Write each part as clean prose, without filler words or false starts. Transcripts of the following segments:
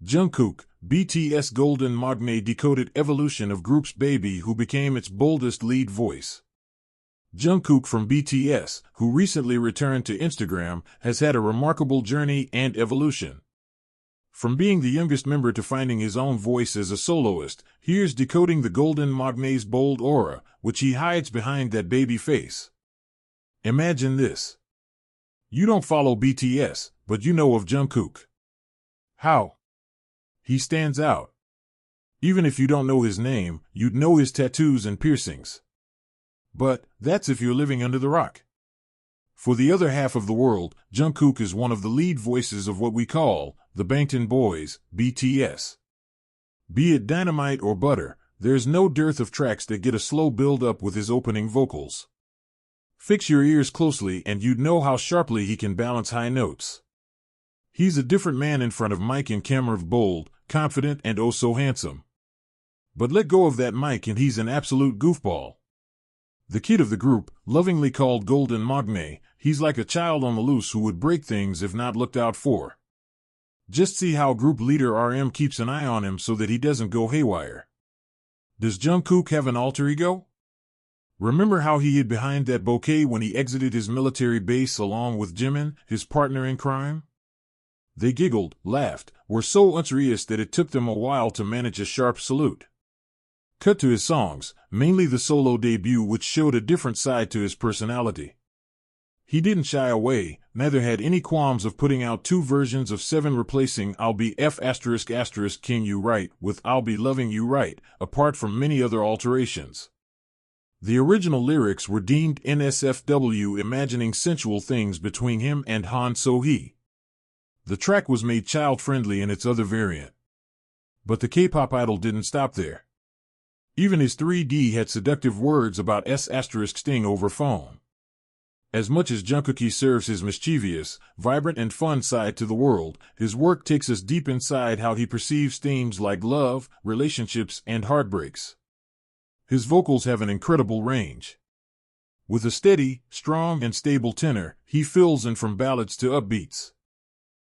Jungkook BTS Golden Maknae decoded evolution of group's baby who became its boldest lead voice. Jungkook from BTS, who recently returned to Instagram, has had a remarkable journey and evolution. From being the youngest member to finding his own voice as a soloist, here's decoding the Golden Maknae's bold aura, which he hides behind that baby face. Imagine this. You don't follow BTS, but you know of Jungkook. How? He stands out. Even if you don't know his name, you'd know his tattoos and piercings. But that's if you're living under the rock. For the other half of the world, Jungkook is one of the lead voices of what we call the Bangtan Boys, BTS. Be it Dynamite or Butter, there's no dearth of tracks that get a slow build-up with his opening vocals. Fix your ears closely and you'd know how sharply he can balance high notes. He's a different man in front of mic and camera, bold, confident, and oh so handsome. But let go of that mic and he's an absolute goofball. The kid of the group, lovingly called Golden Maknae, he's like a child on the loose who would break things if not looked out for. Just see how group leader RM keeps an eye on him so that he doesn't go haywire. Does Jungkook have an alter ego? Remember how he hid behind that bouquet when he exited his military base along with Jimin, his partner in crime? They giggled, laughed, were so unserious that it took them a while to manage a sharp salute. Cut to his songs, mainly the solo debut, which showed a different side to his personality. He didn't shy away, neither had any qualms of putting out two versions of Seven, replacing I'll Be King You Right with I'll Be Loving You Right, apart from many other alterations. The original lyrics were deemed NSFW, imagining sensual things between him and Han So-hee. The track was made child-friendly in its other variant. But the K-pop idol didn't stop there. Even his 3D had seductive words about sting over phone. As much as Jungkook serves his mischievous, vibrant and fun side to the world, his work takes us deep inside how he perceives themes like love, relationships, and heartbreaks. His vocals have an incredible range. With a steady, strong, and stable tenor, he fills in from ballads to upbeats.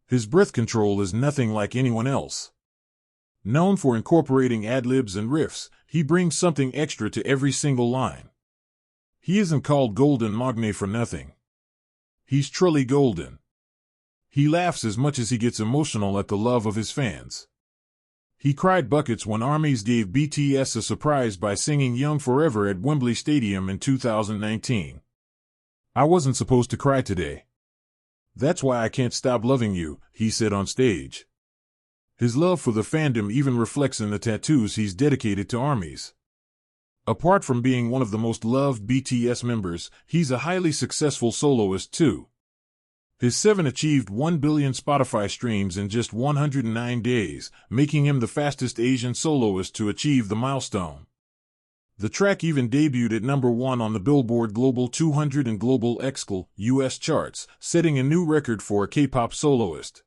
His breath control is nothing like anyone else. Known for incorporating ad-libs and riffs, he brings something extra to every single line. He isn't called Golden Maknae for nothing. He's truly golden. He laughs as much as he gets emotional at the love of his fans. He cried buckets when ARMYs gave BTS a surprise by singing Young Forever at Wembley Stadium in 2019. I wasn't supposed to cry today. That's why I can't stop loving you, he said on stage. His love for the fandom even reflects in the tattoos he's dedicated to ARMYs. Apart from being one of the most loved BTS members, he's a highly successful soloist too. His 7 achieved 1 billion Spotify streams in just 109 days, making him the fastest Asian soloist to achieve the milestone. The track even debuted at number 1 on the Billboard Global 200 and Global XL US charts, setting a new record for a K-pop soloist.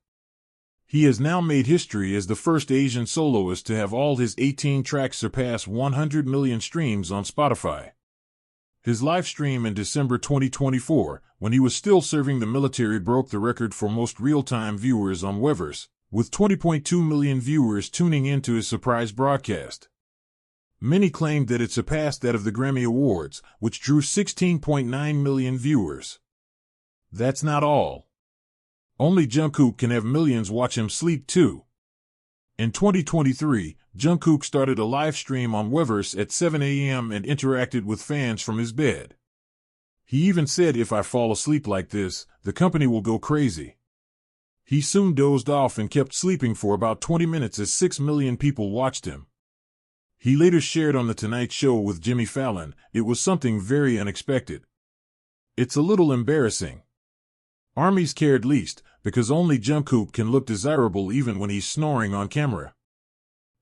He has now made history as the first Asian soloist to have all his 18 tracks surpass 100 million streams on Spotify. His live stream in December 2024, when he was still serving the military, broke the record for most real-time viewers on Weverse, with 20.2 million viewers tuning into his surprise broadcast. Many claimed that it surpassed that of the Grammy Awards, which drew 16.9 million viewers. That's not all. Only Jungkook can have millions watch him sleep too. In 2023, Jungkook started a live stream on Weverse at 7 a.m. and interacted with fans from his bed. He even said, "If I fall asleep like this, the company will go crazy." He soon dozed off and kept sleeping for about 20 minutes as 6 million people watched him. He later shared on The Tonight Show with Jimmy Fallon, "It was something very unexpected. It's a little embarrassing. ARMYs cared least, because only Jungkook can look desirable even when he's snoring on camera.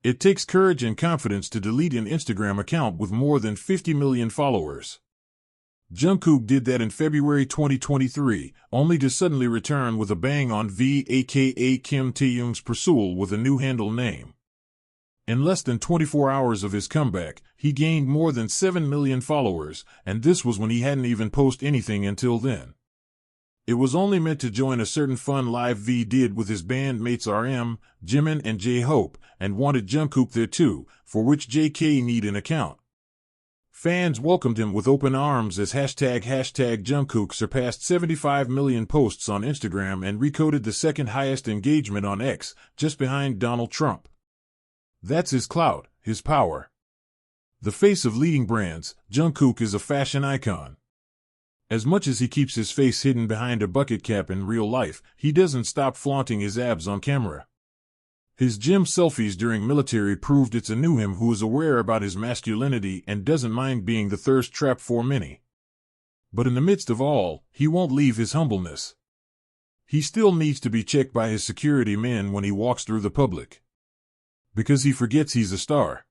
It takes courage and confidence to delete an Instagram account with more than 50 million followers." Jungkook did that in February 2023, only to suddenly return with a bang on V, aka Kim Taehyung's Pursual, with a new handle name. In less than 24 hours of his comeback, he gained more than 7 million followers, and this was when he hadn't even posted anything until then. It was only meant to join a certain fun live V did with his bandmates RM, Jimin and J-Hope, and wanted Jungkook there too, for which JK need an account. Fans welcomed him with open arms as #Jungkook surpassed 75 million posts on Instagram and recorded the second highest engagement on X, just behind Donald Trump. That's his clout, his power. The face of leading brands, Jungkook is a fashion icon. As much as he keeps his face hidden behind a bucket cap in real life, he doesn't stop flaunting his abs on camera. His gym selfies during military proved it's a new him who is aware about his masculinity and doesn't mind being the thirst trap for many. But in the midst of all, he won't leave his humbleness. He still needs to be checked by his security men when he walks through the public. Because he forgets he's a star.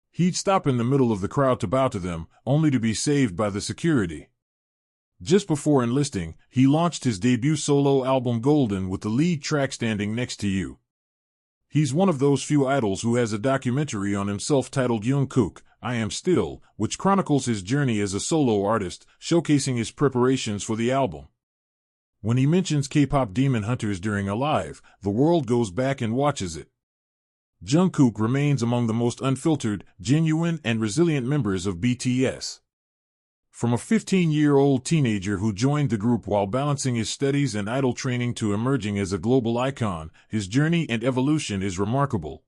He'd stop in the middle of the crowd to bow to them, only to be saved by the security. Just before enlisting, he launched his debut solo album Golden with the lead track Standing Next to You. He's one of those few idols who has a documentary on himself titled Jungkook, I Am Still, which chronicles his journey as a solo artist, showcasing his preparations for the album. When he mentions K-pop Demon Hunters during a live, the world goes back and watches it. Jungkook remains among the most unfiltered, genuine, and resilient members of BTS. From a 15-year-old teenager who joined the group while balancing his studies and idol training to emerging as a global icon, his journey and evolution is remarkable.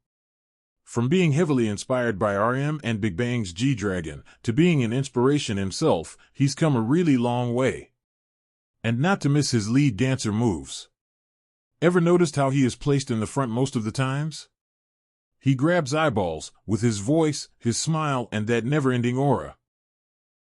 From being heavily inspired by RM and Big Bang's G-Dragon to being an inspiration himself, he's come a really long way. And not to miss his lead dancer moves. Ever noticed how he is placed in the front most of the times? He grabs eyeballs with his voice, his smile, and that never-ending aura.